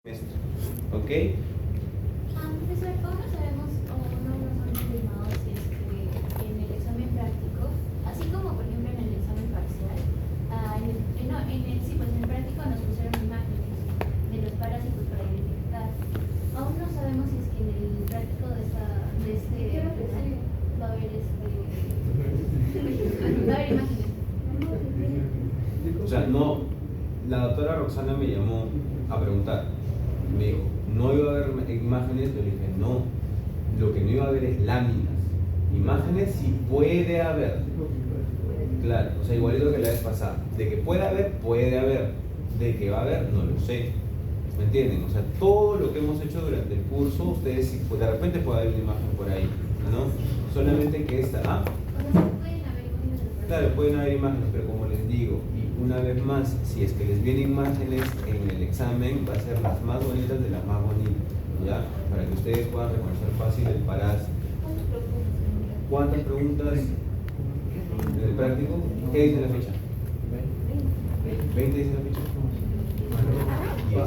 ¿Ok? Profesor, ¿cómo sabemos o no nos han confirmado si es que en el examen práctico, así como por ejemplo en el examen parcial, en el práctico nos pusieron imágenes de los parásitos para identificar? Aún no sabemos si es que en el práctico de este penal va a haber imágenes. O sea, no, la doctora Roxana me llamó a preguntar, me dijo, ¿no iba a haber imágenes? Yo le dije, no, lo que no iba a haber es láminas. Imágenes sí puede haber. Claro, o sea, igualito que la vez pasada. De que puede haber. De que va a haber, no lo sé. ¿Me entienden? O sea, todo lo que hemos hecho durante el curso, ustedes de repente puede haber una imagen por ahí, ¿no? Solamente que esta, claro, pueden haber imágenes, pero como les digo, y una vez más, si es que les vienen imágenes en el examen, va a ser las más bonitas de las más bonitas, ¿ya? Para que ustedes puedan reconocer fácil el parásito. ¿Cuántas preguntas en el práctico? ¿Qué dice la fecha? 20 dice la fecha. 10.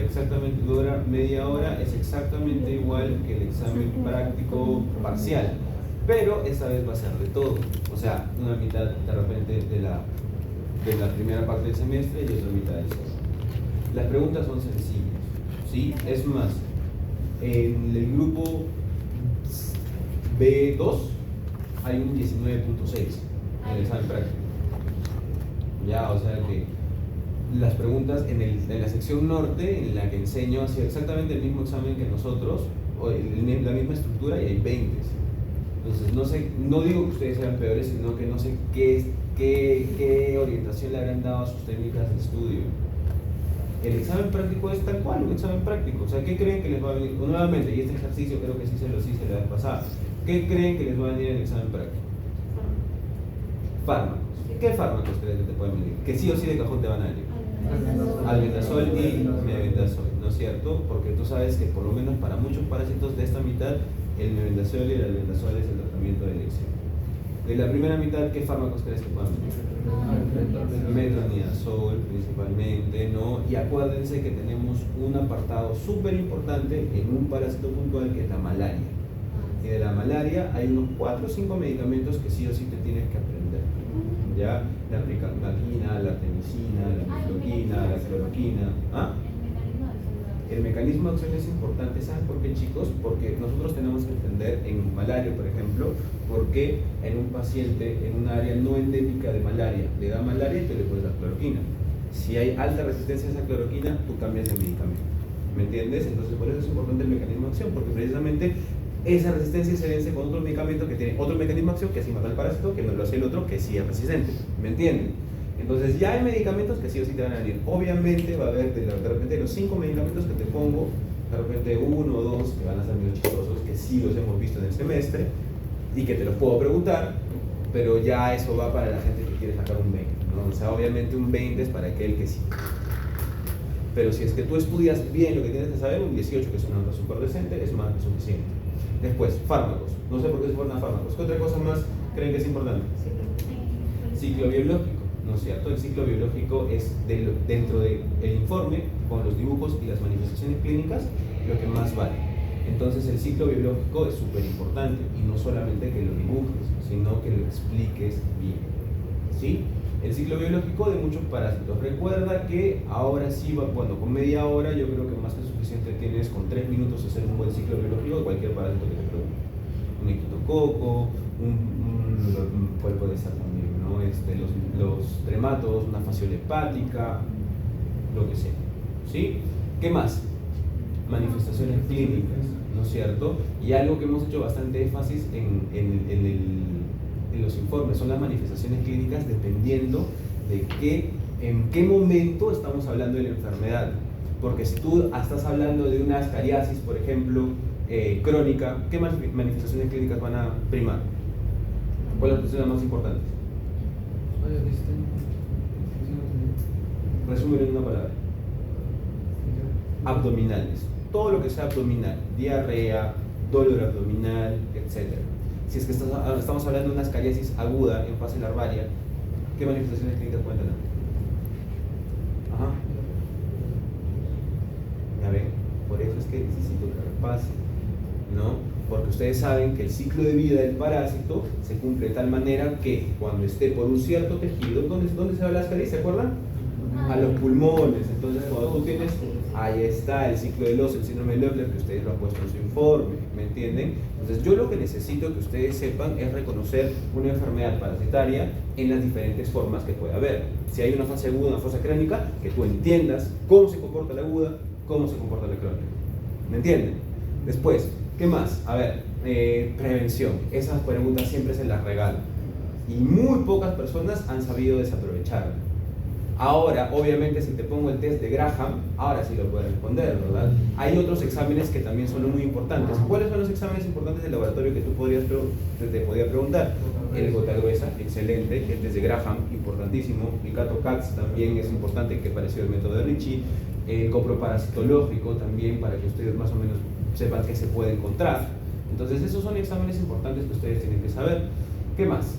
Exactamente, dura media hora, es exactamente igual que el examen práctico parcial, pero esta vez va a ser de todo, o sea, una mitad de repente de la primera parte del semestre y otra mitad del segundo. Las preguntas son sencillas, ¿sí? Es más, en el grupo B2 hay un 19.6 en el examen práctico, ya, o sea que las preguntas en la sección norte, en la que enseño, ha sido exactamente el mismo examen que nosotros, la misma estructura, y hay 20. Entonces, no digo que ustedes sean peores, sino que no sé qué orientación le habrán dado a sus técnicas de estudio. El examen práctico es tal cual, un examen práctico. O sea, ¿qué creen que les va a venir? Nuevamente, y este ejercicio creo que sí se lo hice la vez pasada. ¿Qué creen que les va a venir en el examen práctico? Fármacos. ¿Qué fármacos creen que te pueden venir? Que sí o sí de cajón te van a venir. Albendazol y mebendazol, ¿no es cierto? Porque tú sabes que por lo menos para muchos parásitos de esta mitad, el mebendazol y el albendazol es el tratamiento de elección. De la primera mitad, ¿qué fármacos crees que puedan venir? Metronidazol principalmente, ¿no? Y acuérdense que tenemos un apartado súper importante en un parásito puntual que es la malaria. Y de la malaria hay unos 4 o 5 medicamentos que sí o sí te tienes que aprender. ¿Ya? La pricalmaquina, la artemisina, la mifloquina, la cloroquina. ¿Ah? El mecanismo de acción es importante, ¿saben por qué, chicos? Porque nosotros tenemos que entender en malaria, por ejemplo, por qué en un paciente en un área no endémica de malaria le da malaria y tú le pones la cloroquina. Si hay alta resistencia a esa cloroquina, tú cambias de medicamento. ¿Me entiendes? Entonces, por eso es importante el mecanismo de acción, porque precisamente esa resistencia se vence con otro medicamento que tiene otro mecanismo de acción que así mata al parásito, que no lo hace el otro, que sí es resistente. ¿Me entienden? Entonces ya hay medicamentos que sí o sí te van a venir. Obviamente va a haber de repente de los 5 medicamentos que te pongo, de repente 1 o 2 que van a ser muy chistosos, que sí los hemos visto en el semestre y que te los puedo preguntar, pero ya eso va para la gente que quiere sacar un 20, ¿no? O sea, obviamente un 20 es para aquel que sí. Pero si es que tú estudias bien lo que tienes que saber, un 18, que es una nota súper decente, es más que suficiente. Después, fármacos. No sé por qué se ponen fármacos. ¿Qué otra cosa más creen que es importante? Ciclo biológico, ¿no es cierto? El ciclo biológico es dentro del informe, con los dibujos y las manifestaciones clínicas, lo que más vale. Entonces el ciclo biológico es súper importante, y no solamente que lo dibujes, sino que lo expliques bien, ¿sí? El ciclo biológico de muchos parásitos. Recuerda que ahora sí va, bueno, con media hora yo creo que más que suficiente tienes con 3 minutos hacer un buen ciclo biológico de cualquier parásito que te pregunte. Un equitococo, ¿cuál puede ser también, ¿no? Los trematos, una fasciola hepática, lo que sea, ¿sí? ¿Qué más? Manifestaciones clínicas, ¿no es cierto? Y algo que hemos hecho bastante énfasis en los informes son las manifestaciones clínicas, dependiendo de en qué momento estamos hablando de la enfermedad. Porque si tú estás hablando de una ascariasis, por ejemplo, crónica, ¿qué manifestaciones clínicas van a primar? ¿Cuáles son las más importantes? Resumen en una palabra. Abdominales. Todo lo que sea abdominal, diarrea, dolor abdominal, etc. Si es que estamos hablando de una ascariasis aguda en fase larvaria, ¿qué manifestaciones clínicas pueden tener? Ajá. por eso es que necesito que repasen, ¿no? Porque ustedes saben que el ciclo de vida del parásito se cumple de tal manera que cuando esté por un cierto tejido, ¿dónde se va la ascaris? ¿Se acuerdan? A los pulmones. Entonces cuando tú tienes, ahí está el ciclo del oso, el síndrome de Loeffler, que ustedes lo han puesto en su informe, ¿me entienden? Entonces yo lo que necesito que ustedes sepan es reconocer una enfermedad parasitaria en las diferentes formas que puede haber. Si hay una fase aguda, una fase crónica, que tú entiendas cómo se comporta la aguda, cómo se comporta la crónica, ¿me entienden? Después, ¿qué más? A ver, prevención. Esas preguntas siempre se las regalo y muy pocas personas han sabido desaprovecharla. Ahora, obviamente, si te pongo el test de Graham, ahora sí lo puedes responder, ¿verdad? Hay otros exámenes que también son muy importantes. ¿Cuáles son los exámenes importantes del laboratorio que tú te podía preguntar? El gota gruesa, excelente. El test de Graham, importantísimo. El Cato-CATS también es importante, que pareció el método de Ritchie. El coproparasitológico también, para que ustedes más o menos sepan qué se puede encontrar. Entonces, esos son exámenes importantes que ustedes tienen que saber. ¿Qué más?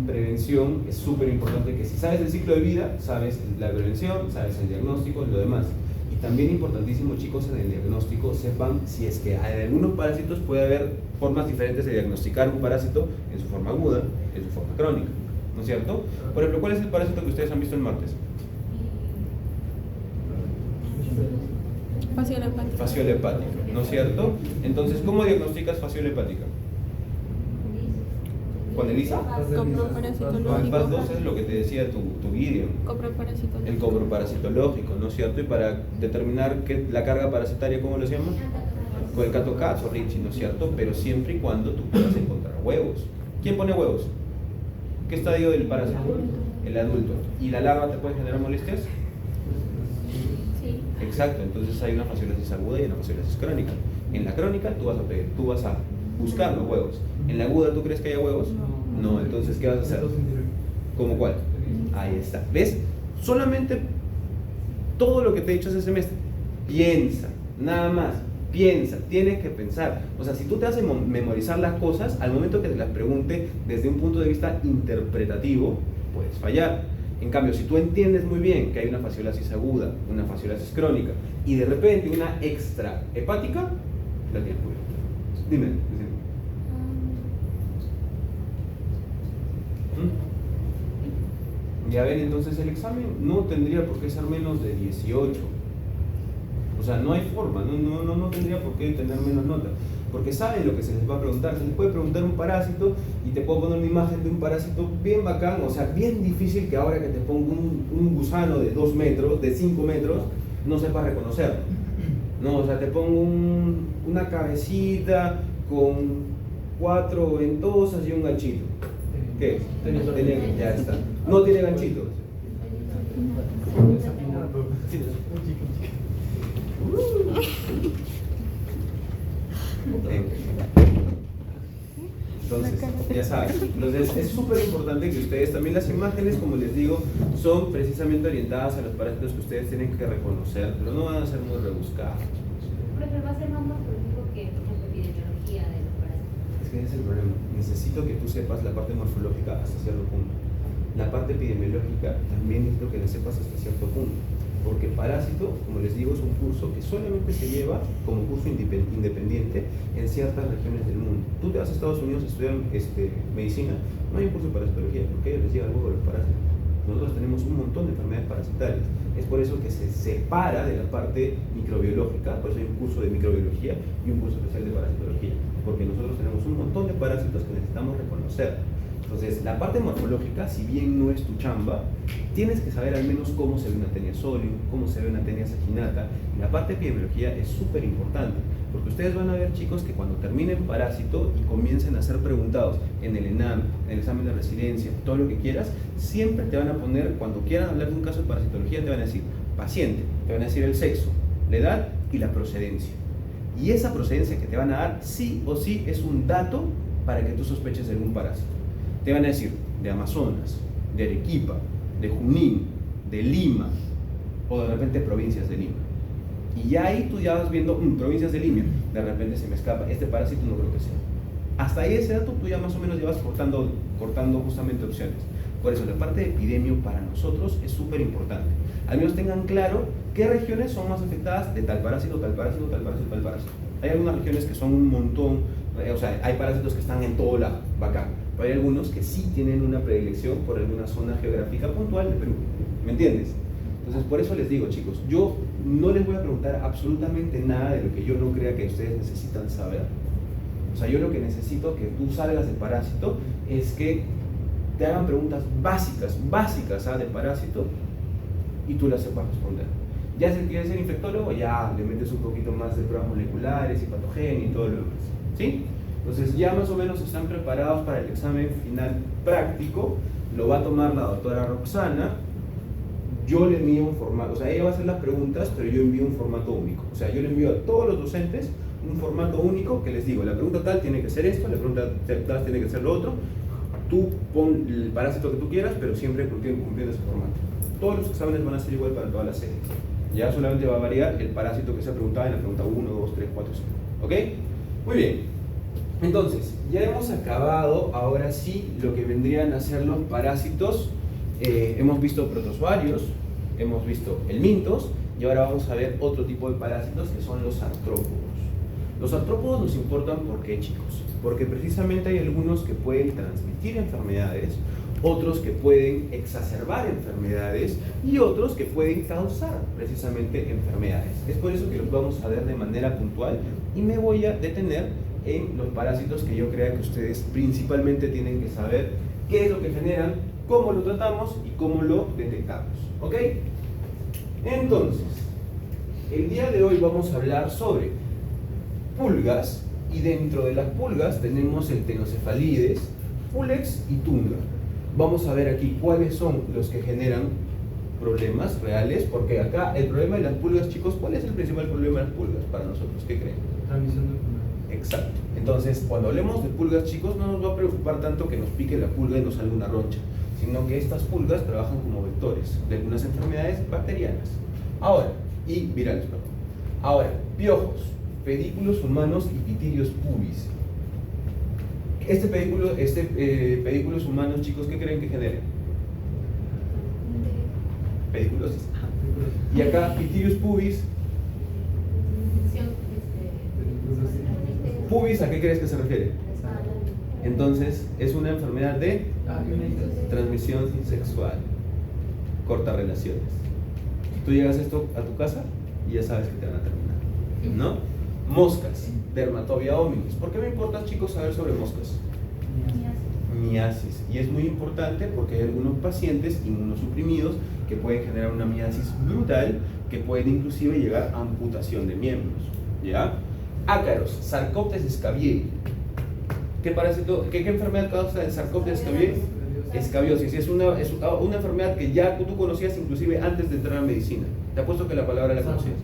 Prevención es súper importante, que si sabes el ciclo de vida, sabes la prevención, sabes el diagnóstico y lo demás. Y también importantísimo, chicos, en el diagnóstico sepan si es que en algunos parásitos puede haber formas diferentes de diagnosticar un parásito en su forma aguda, en su forma crónica, ¿no es cierto? Por ejemplo, ¿cuál es el parásito que ustedes han visto el martes? Fasciola hepática. Fasciola hepática, ¿no es cierto? Entonces, ¿cómo diagnosticas fasciola hepática? ¿Con ELISA? Coproparasitológico. El PAS-2 es lo que te decía tu vídeo. Coproparasitológico. El coproparasitológico, ¿no es cierto? Y para determinar la carga parasitaria, ¿cómo lo llaman? Con el Cato-CATS o Ritchie, ¿no es cierto? Pero siempre y cuando tú puedas encontrar huevos. ¿Quién pone huevos? ¿Qué estadio del parásito? El adulto. ¿Y la larva te puede generar molestias? Sí. Exacto, entonces hay una fasciolasis aguda y una fasciolasis crónica. En la crónica tú vas a buscar los huevos. En la aguda, ¿tú crees que haya huevos? No, entonces, ¿qué vas a hacer? ¿Cómo cuál? Ahí está. ¿Ves? Solamente todo lo que te he dicho ese semestre. Piensa, nada más. Piensa, tienes que pensar. O sea, si tú te haces memorizar las cosas, al momento que te las pregunte desde un punto de vista interpretativo, puedes fallar. En cambio, si tú entiendes muy bien que hay una fasciolasis aguda, una fasciolasis crónica y de repente una extra hepática, la tienes cubierta. Dime. Ya ven, entonces el examen no tendría por qué ser menos de 18. O sea, no hay forma, no tendría por qué tener menos nota. Porque saben lo que se les va a preguntar. Se les puede preguntar un parásito y te puedo poner una imagen de un parásito bien bacán, o sea, bien difícil que ahora que te pongo un gusano de 2 metros, de 5 metros, no sepas reconocerlo. No, o sea, te pongo una cabecita con 4 ventosas y un ganchito. ¿Qué? Ya está. No tiene ganchitos. Entonces, ya saben, entonces es súper importante que ustedes también, las imágenes, como les digo, son precisamente orientadas a los parásitos que ustedes tienen que reconocer, pero no van a ser muy rebuscados. Pero va a ser más morfológico que, por ejemplo, epidemiología de los parásitos. Es que ese es el problema. Necesito que tú sepas la parte morfológica hasta cierto punto. La parte epidemiológica también necesito que la sepas hasta cierto punto. Porque parásito, como les digo, es un curso que solamente se lleva como curso independiente en ciertas regiones del mundo. Tú te vas a Estados Unidos a estudiar medicina, no hay un curso de parasitología, porque a ellos les llega algo de los parásitos. Nosotros tenemos un montón de enfermedades parasitarias. Es por eso que se separa de la parte microbiológica, por eso hay un curso de microbiología y un curso especial de parasitología, porque nosotros tenemos un montón de parásitos que necesitamos reconocer. Entonces, la parte morfológica, si bien no es tu chamba, tienes que saber al menos cómo se ve una Taenia solium, cómo se ve una Taenia saginata. Y la parte de epidemiología es súper importante, porque ustedes van a ver, chicos, que cuando terminen parásito y comiencen a ser preguntados en el ENAM, en el examen de residencia, todo lo que quieras, siempre te van a poner, cuando quieran hablar de un caso de parasitología, te van a decir paciente, te van a decir el sexo, la edad y la procedencia. Y esa procedencia que te van a dar, sí o sí, es un dato para que tú sospeches de algún parásito. Te van a decir de Amazonas, de Arequipa, de Junín, de Lima, o de repente provincias de Lima. Y ya ahí tú ya vas viendo, provincias de Lima, de repente se me escapa, este parásito no creo que sea. Hasta ahí ese dato tú ya más o menos ya vas cortando justamente opciones. Por eso la parte de epidemio para nosotros es súper importante. Al menos tengan claro ¿Qué regiones son más afectadas de tal parásito, tal parásito, tal parásito, tal parásito? Hay algunas regiones que son un montón, o sea, hay parásitos que están en todo lado, bacán. Pero hay algunos que sí tienen una predilección por alguna zona geográfica puntual de Perú. ¿Me entiendes? Entonces, por eso les digo, chicos, yo no les voy a preguntar absolutamente nada de lo que yo no crea que ustedes necesitan saber. O sea, yo lo que necesito que tú salgas del parásito es que te hagan preguntas básicas del parásito y tú las sepas responder. Ya si quieres ser infectólogo, ya le metes un poquito más de pruebas moleculares y patogenia y todo lo demás. ¿Sí? Entonces ya más o menos están preparados para el examen final práctico. Lo va a tomar la doctora Roxana. Yo le envío un formato, o sea, ella va a hacer las preguntas, pero yo envío un formato único. O sea, yo le envío a todos los docentes un formato único que les digo, la pregunta tal tiene que ser esto, la pregunta tal tiene que ser lo otro. Tú pon el parásito que tú quieras, pero siempre cumpliendo ese formato. Todos los exámenes van a ser igual para todas las series. Ya solamente va a variar el parásito que se ha preguntado en la pregunta 1, 2, 3, 4, 5. ¿Ok? Muy bien. Entonces, ya hemos acabado ahora sí lo que vendrían a ser los parásitos. Hemos visto protozoarios, hemos visto helmintos y ahora vamos a ver otro tipo de parásitos que son los artrópodos. Los artrópodos nos importan ¿por qué, chicos? Porque precisamente hay algunos que pueden transmitir enfermedades, otros que pueden exacerbar enfermedades y otros que pueden causar precisamente enfermedades. Es por eso que los vamos a ver de manera puntual y me voy a detener en los parásitos que yo crea que ustedes principalmente tienen que saber qué es lo que generan, cómo lo tratamos y cómo lo detectamos. ¿Ok? Entonces, el día de hoy vamos a hablar sobre pulgas y dentro de las pulgas tenemos el Tenocefalides, Pulex y Tunga. Vamos a ver aquí cuáles son los que generan problemas reales, porque acá el problema de las pulgas, chicos, ¿cuál es el principal problema de las pulgas para nosotros? ¿Qué creen? Transmisión de enfermedades. Exacto. Entonces, cuando hablemos de pulgas, chicos, no nos va a preocupar tanto que nos pique la pulga y nos salga una roncha, sino que estas pulgas trabajan como vectores de algunas enfermedades bacterianas. Ahora, y virales, perdón. Ahora, piojos, pedículos humanos y pitirios pubis. Pedículos humanos, chicos, ¿qué creen que generen? Pediculosis. Y acá, pitirios pubis. Pubis, ¿a qué crees que se refiere? Entonces, es una enfermedad de transmisión sexual. Corta relaciones. Tú llegas esto a tu casa y ya sabes que te van a terminar, ¿no? Moscas, Dermatobia hominis. ¿Por qué me importa, chicos, saber sobre moscas? Miasis. Y es muy importante porque hay algunos pacientes inmunosuprimidos que pueden generar una miasis brutal que pueden inclusive llegar a amputación de miembros. ¿Ya? Ácaros, Sarcoptes scabiei. ¿Qué enfermedad causa el Sarcoptes scabiei? Escabiosis. Es una enfermedad que ya tú conocías inclusive antes de entrar a medicina. Te apuesto que la palabra la conocías.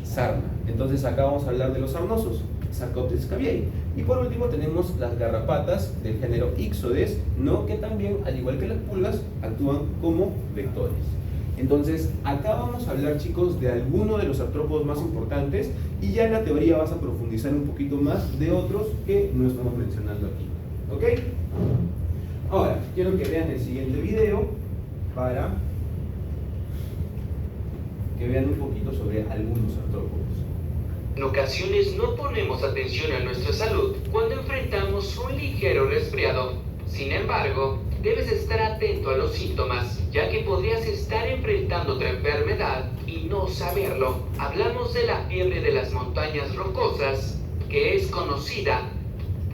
Sarna. Entonces acá vamos a hablar de los sarnosos, Sarcoptes scabiei. Y por último tenemos las garrapatas del género Ixodes, ¿no? Que también, al igual que las pulgas, actúan como vectores. Entonces, acá vamos a hablar, chicos, de algunos de los artrópodos más importantes y ya en la teoría vas a profundizar un poquito más de otros que no estamos mencionando aquí. ¿Ok? Ahora, quiero que vean el siguiente video para que vean un poquito sobre algunos artrópodos. En ocasiones no ponemos atención a nuestra salud cuando enfrentamos un ligero resfriado. Sin embargo, debes estar atento a los síntomas, ya que podrías estar enfrentando otra enfermedad y no saberlo. Hablamos de la fiebre de las montañas rocosas, que es conocida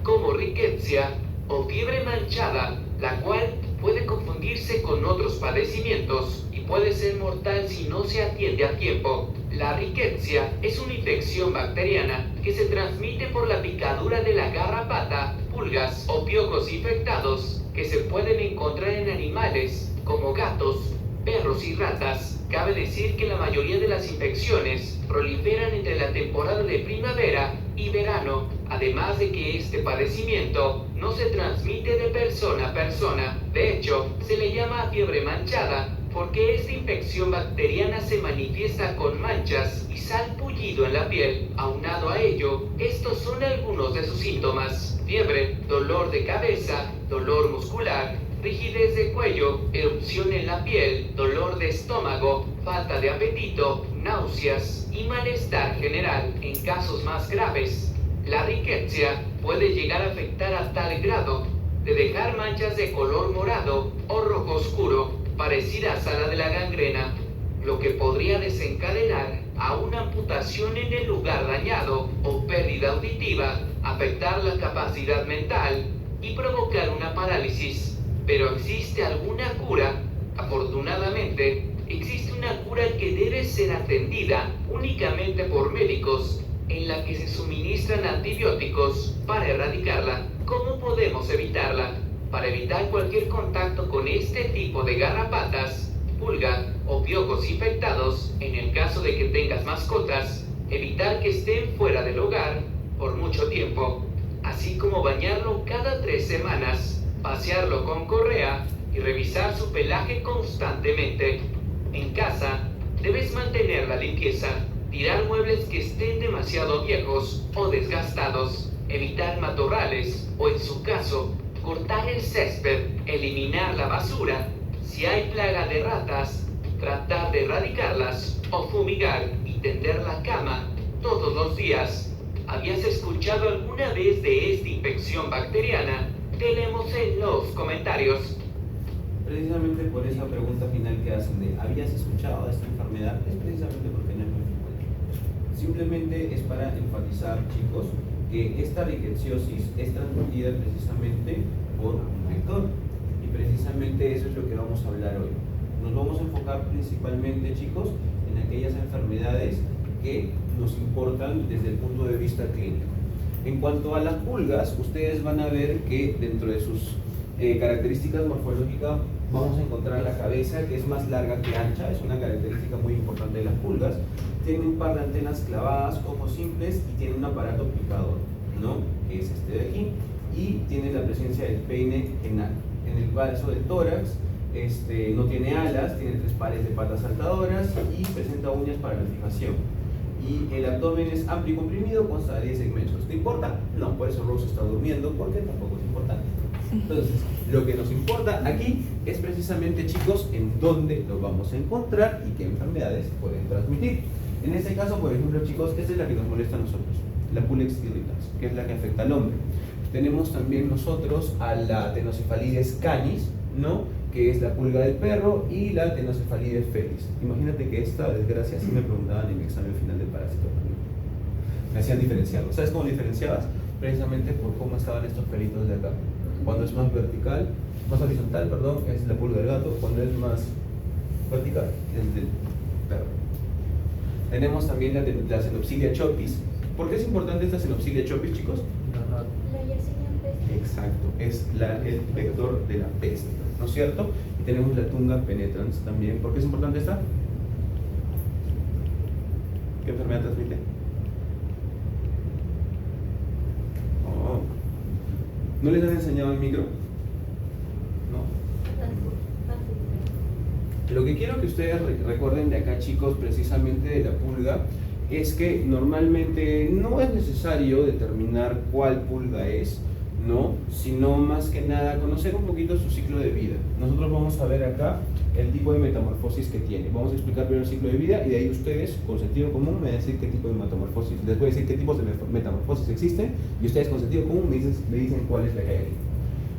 como rickettsia o fiebre manchada, la cual puede confundirse con otros padecimientos y puede ser mortal si no se atiende a tiempo. La rickettsia es una infección bacteriana que se transmite por la picadura de la garrapata, pulgas o piojos infectados que se pueden encontrar en animales como gatos, perros y ratas. Cabe decir que la mayoría de las infecciones proliferan entre la temporada de primavera y verano, además de que este padecimiento no se transmite de persona a persona. De hecho, se le llama fiebre manchada porque esta infección bacteriana se manifiesta con manchas y salpullido en la piel. Aunado a ello, estos son algunos de sus síntomas: fiebre, dolor de cabeza, dolor muscular, rigidez de cuello, erupción en la piel, dolor de estómago, falta de apetito, náuseas y malestar general. En casos más graves, la rickettsia puede llegar a afectar a tal grado de dejar manchas de color morado o rojo oscuro parecidas a la de la gangrena, lo que podría desencadenar a una amputación en el lugar dañado o pérdida auditiva, afectar la capacidad mental y provocar una parálisis. Pero ¿existe alguna cura? Afortunadamente, existe una cura que debe ser atendida únicamente por médicos, en la que se suministran antibióticos para erradicarla. ¿Cómo podemos evitarla? Para evitar cualquier contacto con este tipo de garrapatas, pulga o piojos infectados, en el caso de que tengas mascotas, evitar que estén fuera del hogar por mucho tiempo, así como bañarlo cada 3 semanas, pasearlo con correa y revisar su pelaje constantemente. En casa, debes mantener la limpieza, tirar muebles que estén demasiado viejos o desgastados, evitar matorrales o, en su caso, cortar el césped, eliminar la basura. Si hay plaga de ratas, tratar de erradicarlas o fumigar y tender la cama todos los días. ¿Habías escuchado alguna vez de esta infección bacteriana? Tenemos en los comentarios. Precisamente por esa pregunta final que hacen de ¿habías escuchado de esta enfermedad? Es precisamente porque no es muy frecuente. Simplemente es para enfatizar, chicos, que esta rickettsiosis es transmitida precisamente por un vector. Y precisamente eso es lo que vamos a hablar hoy. Nos vamos a enfocar principalmente, chicos, en aquellas enfermedades que nos importan desde el punto de vista clínico. En cuanto a las pulgas, ustedes van a ver que dentro de sus características morfológicas vamos a encontrar la cabeza, que es más larga que ancha, es una característica muy importante de las pulgas. Tiene un par de antenas clavadas, ojos simples y tiene un aparato picador, ¿no? Que es este de aquí, y tiene la presencia del peine enal. En el caso del tórax, no tiene alas, tiene 3 pares de patas saltadoras y presenta uñas para la fijación. Y el abdomen es amplio y comprimido, consta de 10 segmentos. ¿Te importa? No, por eso Rose está durmiendo, porque tampoco es importante. Entonces, lo que nos importa aquí es precisamente, chicos, en dónde lo vamos a encontrar y qué enfermedades pueden transmitir. En este caso, por ejemplo, chicos, esta es la que nos molesta a nosotros, la Pulex irritans, que es la que afecta al hombre. Tenemos también nosotros a la Tenocefalides canis, ¿no? Que es la pulga del perro, y la Tenocefalides felis. Imagínate que esta desgracia sí me preguntaban en mi examen final de parásito. Me hacían diferenciarlo. ¿Sabes cómo diferenciabas? Precisamente por cómo estaban estos pelitos de acá. Cuando es más vertical, más horizontal, perdón, es la pulga del gato. Cuando es más vertical, es del perro. Tenemos también la Xenopsilia chopis. ¿Por qué es importante esta Xenopsilia chopis, chicos? La Yersinia pestis. Exacto, es el vector de la peste, ¿no es cierto? Y tenemos la Tunga penetrans también. ¿Por qué es importante esta? ¿Qué enfermedad transmite? Oh. ¿No les han enseñado el micro? No. Lo que quiero que ustedes recuerden de acá, chicos, precisamente de la pulga, es que normalmente no es necesario determinar cuál pulga es, ¿no? Sino más que nada conocer un poquito su ciclo de vida. Nosotros vamos a ver acá el tipo de metamorfosis que tiene. Vamos a explicar primero el ciclo de vida y de ahí ustedes, con sentido común, me van a decir qué tipo de metamorfosis. Les voy a decir qué tipos de metamorfosis existen y ustedes con sentido común me dicen cuál es la que hay aquí.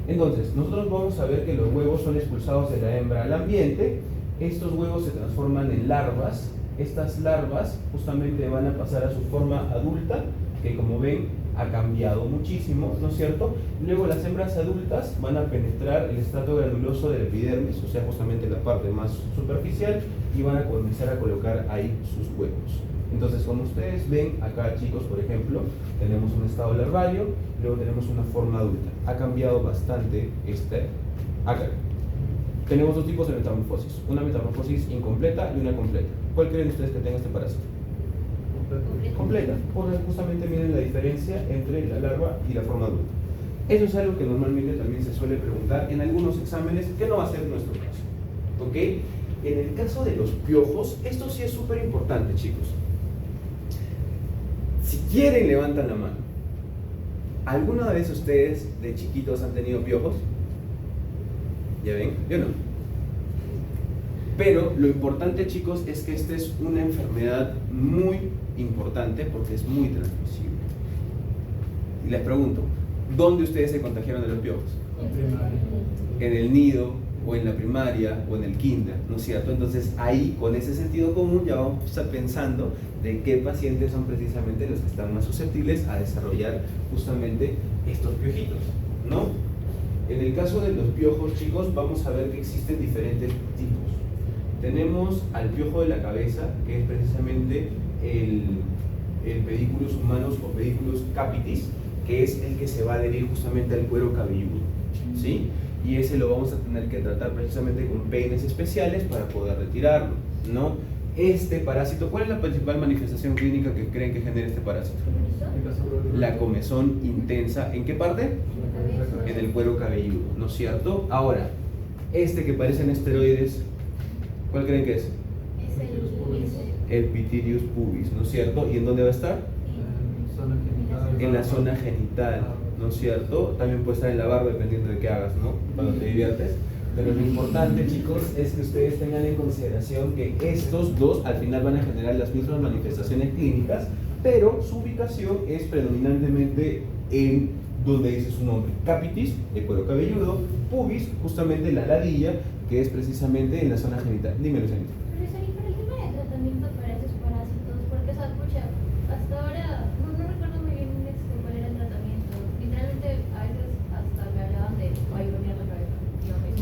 Entonces, nosotros vamos a ver que los huevos son expulsados de la hembra al ambiente. Estos huevos se transforman en larvas. Estas larvas justamente van a pasar a su forma adulta, que como ven ha cambiado muchísimo, ¿no es cierto? Luego las hembras adultas van a penetrar el estrato granuloso del epidermis, o sea, justamente la parte más superficial, y van a comenzar a colocar ahí sus huevos. Entonces, como ustedes ven acá, chicos, por ejemplo, tenemos un estado larvario, luego tenemos una forma adulta. Ha cambiado bastante acá. Tenemos dos tipos de metamorfosis, una metamorfosis incompleta y una completa. ¿Cuál creen ustedes que tenga este parásito? Completa, porque justamente miren la diferencia entre la larva y la forma adulta. Eso es algo que normalmente también se suele preguntar en algunos exámenes, que no va a ser nuestro caso. ¿Ok? En el caso de los piojos, esto sí es súper importante, chicos. Si quieren, levantan la mano. ¿Alguna vez ustedes de chiquitos han tenido piojos? ¿Ya ven? Yo no. Pero lo importante, chicos, es que esta es una enfermedad muy importante porque es muy transmisible. Y les pregunto, ¿dónde ustedes se contagiaron de los piojos? En el nido, o en la primaria, o en el kinder, ¿no es cierto? Entonces ahí, con ese sentido común, ya vamos a estar pensando de qué pacientes son precisamente los que están más susceptibles a desarrollar justamente estos piojitos, ¿no? En el caso de los piojos, chicos, vamos a ver que existen diferentes tipos. Tenemos al piojo de la cabeza, que es precisamente el pedículus humanus o pedículus capitis, que es el que se va a adherir justamente al cuero cabelludo, ¿sí? Y ese lo vamos a tener que tratar precisamente con peines especiales para poder retirarlo, ¿no? Este parásito, ¿cuál es la principal manifestación clínica que creen que genera este parásito? La comezón intensa. ¿En qué parte? En el cuero cabelludo, ¿no es cierto? Ahora, este que parecen esteroides, ¿cuál creen que es? El Pityrius pubis, ¿no es cierto? ¿Y en dónde va a estar? En la zona genital, ¿no es cierto? También puede estar en la barba dependiendo de qué hagas, ¿no? Cuando te diviertes. Pero lo importante, chicos, es que ustedes tengan en consideración que estos dos al final van a generar las mismas manifestaciones clínicas, pero su ubicación es predominantemente en donde dice su nombre: capitis, el cuero cabelludo; pubis, justamente la ladilla, que es precisamente en la zona genital. Dímelo, Sanita. Profesor, y para el tema de tratamiento para esos parásitos, porque, o sea, pucha, hasta ahora no recuerdo muy bien cuál era el tratamiento. Literalmente, a veces hasta me hablaban de vagonear la cabeza.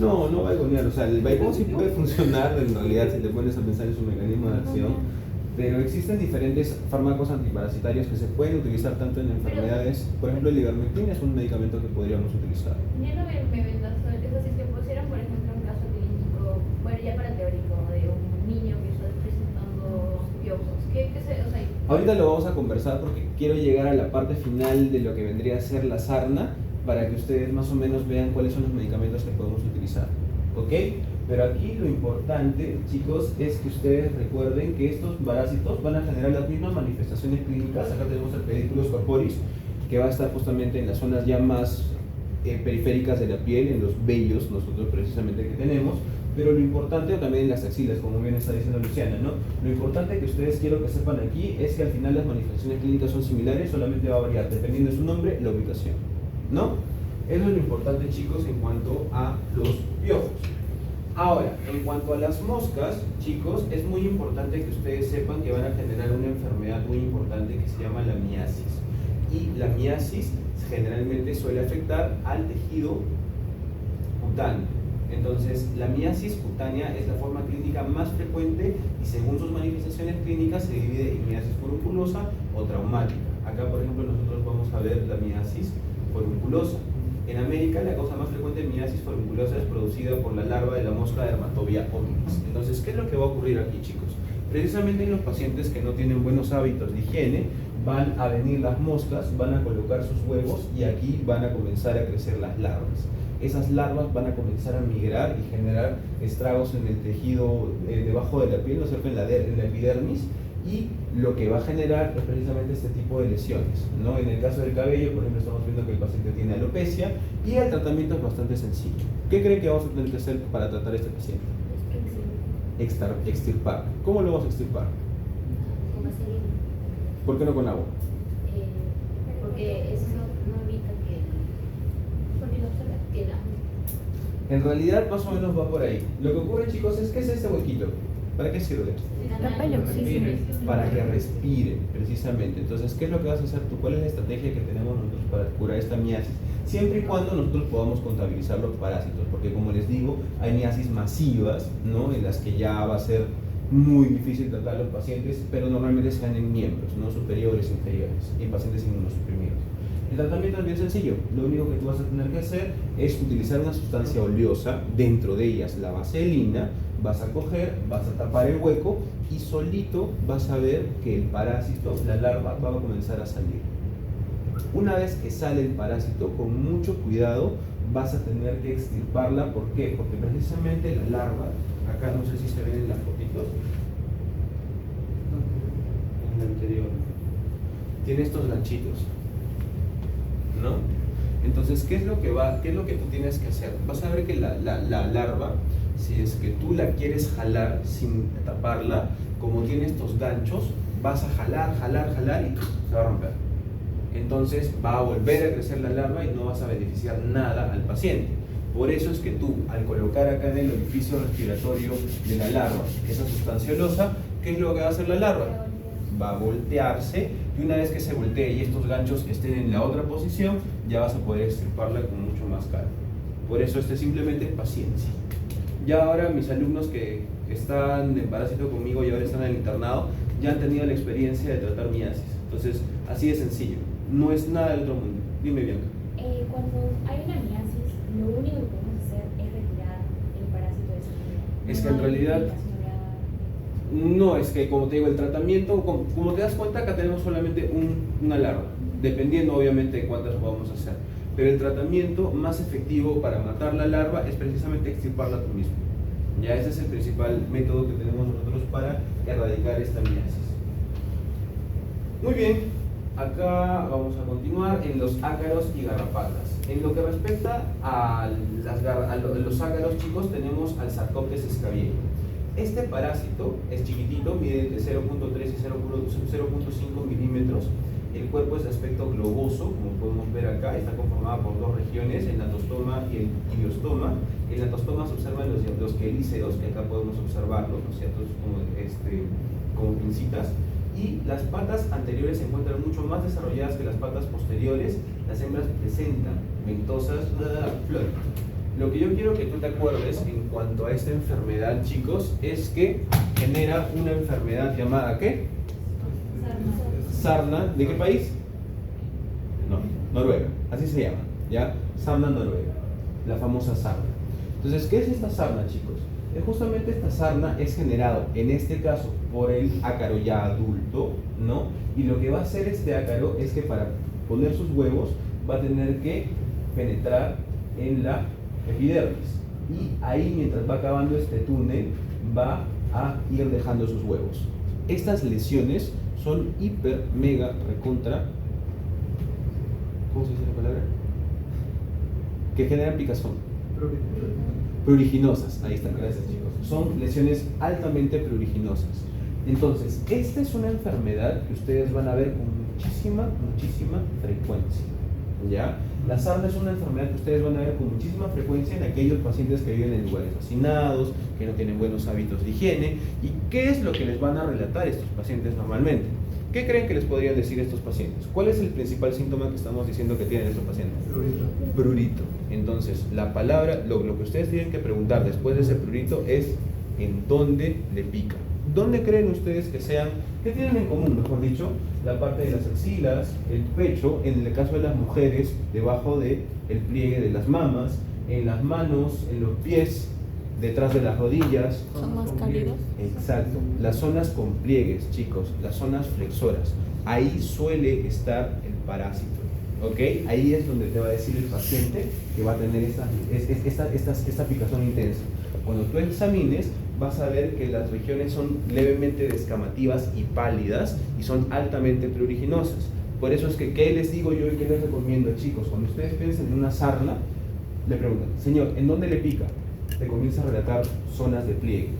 No vagonear, o sea, el vaigón sí puede funcionar en realidad si te pones a pensar en su mecanismo de acción, pero existen diferentes fármacos antiparasitarios que se pueden utilizar tanto en enfermedades. Por ejemplo, el ivermectin es un medicamento que podríamos utilizar. Ya no me vendas todo eso, si se pusieran, por ejemplo, un caso clínico, bueno, ya para teórico, de un niño que está presentando piojos, ¿qué se, o sea, ahorita lo vamos a conversar porque quiero llegar a la parte final de lo que vendría a ser la sarna, para que ustedes más o menos vean cuáles son los medicamentos que podemos utilizar, ¿ok? Pero aquí lo importante, chicos, es que ustedes recuerden que estos parásitos van a generar las mismas manifestaciones clínicas. Acá tenemos el pedículus corporis, que va a estar justamente en las zonas ya más periféricas de la piel, en los vellos nosotros precisamente que tenemos, pero lo importante, o también en las axilas, como bien está diciendo Luciana, ¿no? Lo importante que ustedes quiero que sepan aquí es que al final las manifestaciones clínicas son similares, solamente va a variar dependiendo de su nombre, la ubicación, ¿no? Eso es lo importante, chicos, en cuanto a los piojos. Ahora, en cuanto a las moscas, chicos, es muy importante que ustedes sepan que van a generar una enfermedad muy importante que se llama la miasis. Y la miasis generalmente suele afectar al tejido cutáneo. Entonces, la miasis cutánea es la forma clínica más frecuente y según sus manifestaciones clínicas se divide en miasis forunculosa o traumática. Acá, por ejemplo, nosotros vamos a ver la miasis forunculosa. En América, la causa más frecuente de miasis forunculosa es producida por la larva de la mosca Dermatobia hominis. Entonces, ¿qué es lo que va a ocurrir aquí, chicos? Precisamente en los pacientes que no tienen buenos hábitos de higiene, van a venir las moscas, van a colocar sus huevos y aquí van a comenzar a crecer las larvas. Esas larvas van a comenzar a migrar y generar estragos en el tejido debajo de la piel, ¿no es cierto?, en la epidermis, y lo que va a generar es precisamente este tipo de lesiones, ¿no? En el caso del cabello, por ejemplo, estamos viendo que el paciente tiene alopecia y el tratamiento es bastante sencillo. ¿Qué creen que vamos a tener que hacer para tratar a este paciente? Extirpar. ¿Cómo lo vamos a extirpar? con vaselina? ¿Por qué no con agua? Porque eso no evita que la... En realidad, más o menos va por ahí. Lo que ocurre, chicos, es que es este huequito. ¿Para qué sirve? Tapa el oxígeno. Para que respiren, precisamente. Entonces, ¿qué es lo que vas a hacer tú? ¿Cuál es la estrategia que tenemos nosotros para curar esta miasis? Siempre y cuando nosotros podamos contabilizar los parásitos, porque como les digo, hay miasis masivas, ¿no?, en las que ya va a ser muy difícil tratar a los pacientes, pero normalmente se dan en miembros, ¿no?, superiores, inferiores, y en pacientes inmunosuprimidos. El tratamiento es bien sencillo. Lo único que tú vas a tener que hacer es utilizar una sustancia oleosa, dentro de ellas la vaselina. Vas a coger, vas a tapar el hueco y solito vas a ver que el parásito, la larva, va a comenzar a salir. Una vez que sale el parásito, con mucho cuidado vas a tener que extirparla. ¿Por qué? Porque precisamente la larva, acá no sé si se ven en las fotitos, en el anterior, tiene estos ganchitos, ¿no? Entonces, ¿qué es lo que tú tienes que hacer? Vas a ver que la larva si es que tú la quieres jalar sin taparla, como tiene estos ganchos, vas a jalar y se va a romper. Entonces va a volver a crecer la larva y no vas a beneficiar nada al paciente. Por eso es que tú, al colocar acá en el orificio respiratorio de la larva esa sustancia olosa, ¿qué es lo que va a hacer la larva? Va a voltearse, y una vez que se voltee y estos ganchos estén en la otra posición, ya vas a poder extirparla con mucho más calma. Por eso simplemente es paciencia. Ya ahora mis alumnos que están en parásito conmigo y ahora están en el internado, ya han tenido la experiencia de tratar miasis. Entonces, así de sencillo, no es nada del otro mundo. Dime, Bianca. Cuando hay una miasis, lo único que podemos hacer es retirar el parásito de esa manera. Es que en realidad, no, es que como te digo, el tratamiento, como te das cuenta, acá tenemos solamente una larva, dependiendo obviamente de cuántas podamos hacer. Pero el tratamiento más efectivo para matar la larva es precisamente extirparla tú mismo. Ya ese es el principal método que tenemos nosotros para erradicar esta miasis. Muy bien, acá vamos a continuar en los ácaros y garrapatas. En lo que respecta a los ácaros, chicos, tenemos al Sarcoptes scabiei. Este parásito es chiquitito, mide entre 0.3 y 0.5 milímetros. El cuerpo es de aspecto globoso, como podemos ver acá, está conformado por dos regiones, el natostoma y el ileostoma. El natostoma se observan los quelíceros, que acá podemos observarlos, ¿no es cierto? Como pincitas. Y las patas anteriores se encuentran mucho más desarrolladas que las patas posteriores. Las hembras presentan ventosas flores. Lo que yo quiero que tú te acuerdes en cuanto a esta enfermedad, chicos, es que genera una enfermedad llamada ¿qué? Sarna. ¿De qué país? No, Noruega, así se llama, ¿ya? Sarna noruega, la famosa sarna. Entonces, ¿qué es esta sarna, chicos? Justamente esta sarna es generado, en este caso, por el ácaro ya adulto, ¿no? Y lo que va a hacer este ácaro es que para poner sus huevos va a tener que penetrar en la epidermis. Y ahí, mientras va acabando este túnel, va a ir dejando sus huevos. Estas lesiones son hiper, mega, recontra, ¿cómo se dice la palabra? Que generan picazón. Pruriginosas, ahí están, gracias chicos. Son lesiones altamente pruriginosas. Entonces, esta es una enfermedad que ustedes van a ver con muchísima frecuencia, ¿ya? La sarna es una enfermedad que ustedes van a ver con muchísima frecuencia en aquellos pacientes que viven en lugares hacinados, que no tienen buenos hábitos de higiene. ¿Y qué es lo que les van a relatar estos pacientes normalmente? ¿Qué creen que les podrían decir estos pacientes? ¿Cuál es el principal síntoma que estamos diciendo que tienen estos pacientes? Prurito. Entonces, la palabra, lo que ustedes tienen que preguntar después de ese prurito es ¿en dónde le pica? ¿Dónde creen ustedes que sean? ¿Qué tienen en común, mejor dicho? La parte de las axilas, el pecho, en el caso de las mujeres, debajo del pliegue de las mamas, en las manos, en los pies, detrás de las rodillas. ¿Son más cálidos? Exacto. Las zonas con pliegues, chicos, las zonas flexoras. Ahí suele estar el parásito. ¿Ok? Ahí es donde te va a decir el paciente que va a tener esta picazón intensa. Cuando tú examines, vas a ver que las regiones son levemente descamativas y pálidas y son altamente pruriginosas. Por eso es que, ¿qué les digo yo y qué les recomiendo, chicos? Cuando ustedes piensen en una sarna, le preguntan, señor, ¿en dónde le pica? Te comienza a relatar zonas de pliegue.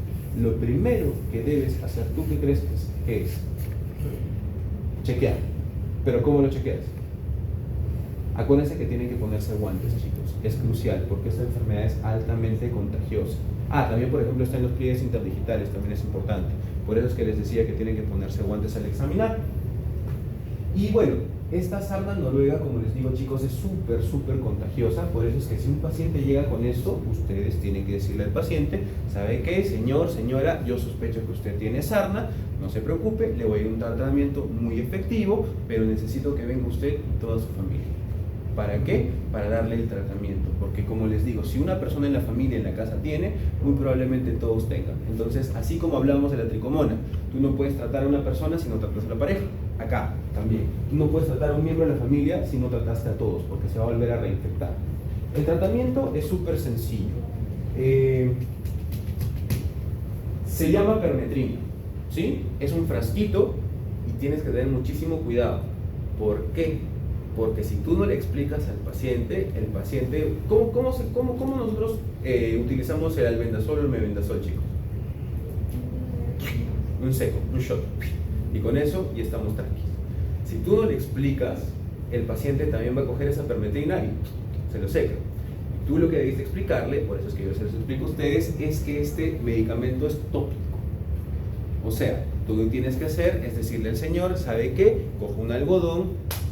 Lo primero que debes hacer, ¿tú qué crees que es? Chequear. ¿Pero cómo lo chequeas? Acuérdense que tienen que ponerse guantes, chicos. Es crucial porque esta enfermedad es altamente contagiosa. También, por ejemplo, están los pliegues interdigitales, también es importante. Por eso es que les decía que tienen que ponerse guantes al examinar. Y bueno, esta sarna noruega, como les digo, chicos, es súper contagiosa. Por eso es que si un paciente llega con esto, ustedes tienen que decirle al paciente, ¿sabe qué? Señor, señora, yo sospecho que usted tiene sarna, no se preocupe, le voy a dar un tratamiento muy efectivo, pero necesito que venga usted y toda su familia. ¿Para qué? Para darle el tratamiento, porque como les digo, si una persona en la familia, en la casa tiene, muy probablemente todos tengan. Entonces, así como hablamos de la tricomona, tú no puedes tratar a una persona si no tratas a la pareja. Acá también, tú no puedes tratar a un miembro de la familia si no trataste a todos, porque se va a volver a reinfectar. El tratamiento es súper sencillo. Se llama permetrina, ¿sí? Es un frasquito y tienes que tener muchísimo cuidado. ¿Por qué? Porque si tú no le explicas al paciente, ¿cómo nosotros utilizamos el albendazol o el mebendazol, chicos? Un seco, un shot. Y con eso ya estamos tranquilos. Si tú no le explicas, el paciente también va a coger esa permetrina y se lo seca. Y tú lo que debes explicarle, por eso es que yo se los explico a ustedes, es que este medicamento es tópico. O sea, tú lo que tienes que hacer es decirle al señor, ¿sabe qué? Coja un algodón,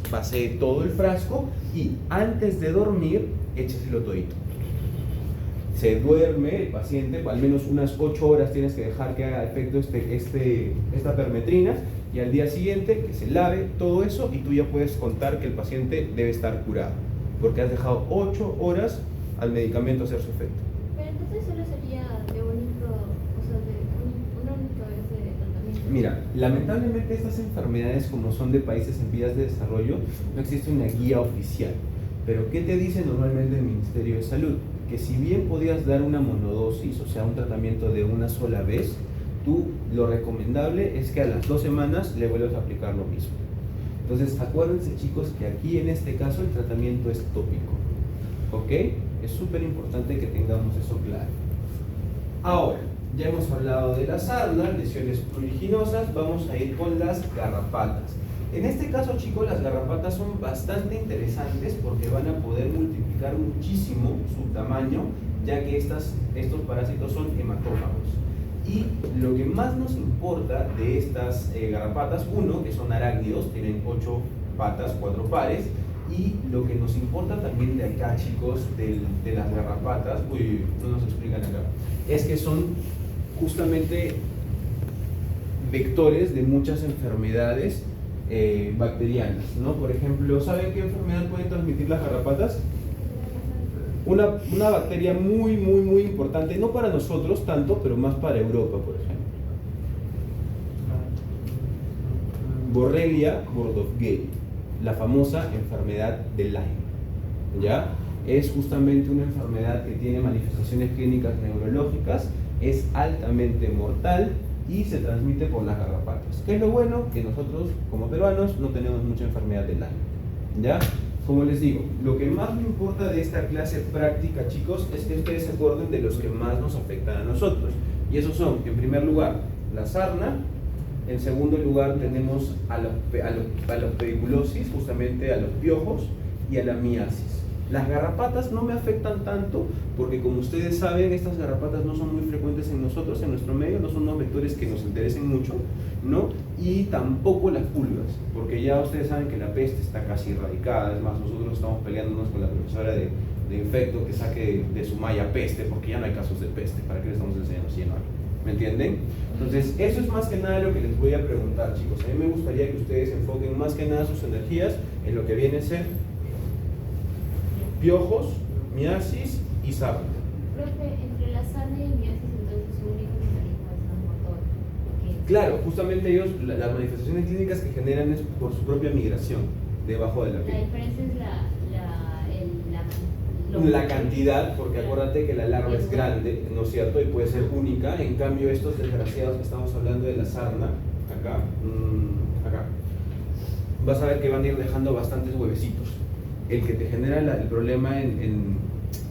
pasee todo el frasco y antes de dormir, écheselo todito. Se duerme el paciente, al menos unas 8 horas tienes que dejar que haga efecto esta permetrina, y al día siguiente que se lave todo eso y tú ya puedes contar que el paciente debe estar curado, porque has dejado 8 horas al medicamento hacer su efecto. Pero entonces solo sería de una única vez de tratamiento. Mira, lamentablemente estas enfermedades, como son de países en vías de desarrollo, no existe una guía oficial. Pero ¿qué te dice normalmente el Ministerio de Salud? Que si bien podías dar una monodosis, o sea, un tratamiento de una sola vez, lo recomendable es que a las 2 semanas le vuelvas a aplicar lo mismo. Entonces, acuérdense, chicos, que aquí en este caso el tratamiento es tópico. ¿Ok? Es súper importante que tengamos eso claro. Ahora, ya hemos hablado de la sarna, lesiones pruriginosas, vamos a ir con las garrapatas. En este caso, chicos, las garrapatas son bastante interesantes porque van a poder multiplicar muchísimo su tamaño, ya que estos parásitos son hematófagos. Y lo que más nos importa de estas garrapatas, uno, que son arácnidos, tienen 8 patas, 4 pares, y lo que nos importa también de acá, chicos, de las garrapatas, no nos explican acá, es que son justamente vectores de muchas enfermedades bacterianas, ¿no? Por ejemplo, ¿saben qué enfermedad pueden transmitir las garrapatas? Una bacteria muy importante, no para nosotros tanto, pero más para Europa, por ejemplo. Borrelia burgdorferi, la famosa enfermedad de Lyme, ¿ya? Es justamente una enfermedad que tiene manifestaciones clínicas neurológicas, es altamente mortal y se transmite por las garrapatas. ¿Qué es lo bueno? Que nosotros, como peruanos, no tenemos mucha enfermedad de Lyme, ¿ya? Como les digo, lo que más me importa de esta clase práctica, chicos, es que ustedes se acuerden de los que más nos afectan a nosotros. Y esos son, en primer lugar, la sarna. En segundo lugar, tenemos a la pediculosis, justamente a los piojos, y a la miasis. Las garrapatas no me afectan tanto porque, como ustedes saben, estas garrapatas no son muy frecuentes en nosotros, en nuestro medio, no son unos vectores que nos interesen mucho, ¿no? Y tampoco las pulgas, porque ya ustedes saben que la peste está casi erradicada. Es más, nosotros estamos peleándonos con la profesora de infecto que saque de su malla peste, porque ya no hay casos de peste. ¿Para qué le estamos enseñando si ya no hay? ¿Me entienden? Entonces, eso es más que nada lo que les voy a preguntar, chicos. A mí me gustaría que ustedes enfoquen más que nada sus energías en lo que viene a ser piojos, miasis y sarna. Profe, entre la sarna y el miasis, entonces su único mecanismo es transmotor. Claro, justamente ellos, las manifestaciones clínicas que generan es por su propia migración debajo de la piel. La diferencia es la cantidad, porque acuérdate que la larva es grande, ¿no es cierto? Y puede ser única. En cambio, estos desgraciados que estamos hablando de la sarna, acá, vas a ver que van a ir dejando bastantes huevecitos. El que te genera el problema en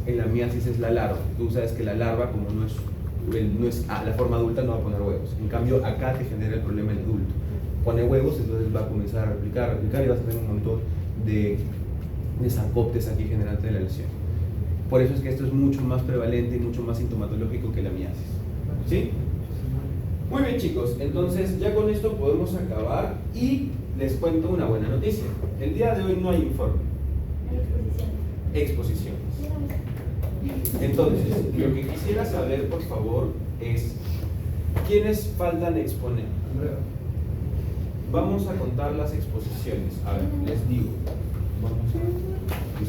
la miasis es la larva. Tú sabes que la larva, como no es la forma adulta, no va a poner huevos. En cambio, acá te genera el problema el adulto. Pone huevos, entonces va a comenzar a replicar y vas a tener un montón de sarcóptes aquí generantes de la lesión. Por eso es que esto es mucho más prevalente y mucho más sintomatológico que la miasis. ¿Sí? Muy bien, chicos, entonces ya con esto podemos acabar y les cuento una buena noticia. El día de hoy no hay informe. Exposiciones. Entonces, lo que quisiera saber, por favor, es ¿quiénes faltan exponer? Vamos a contar las exposiciones. A ver, les digo. Vamos a...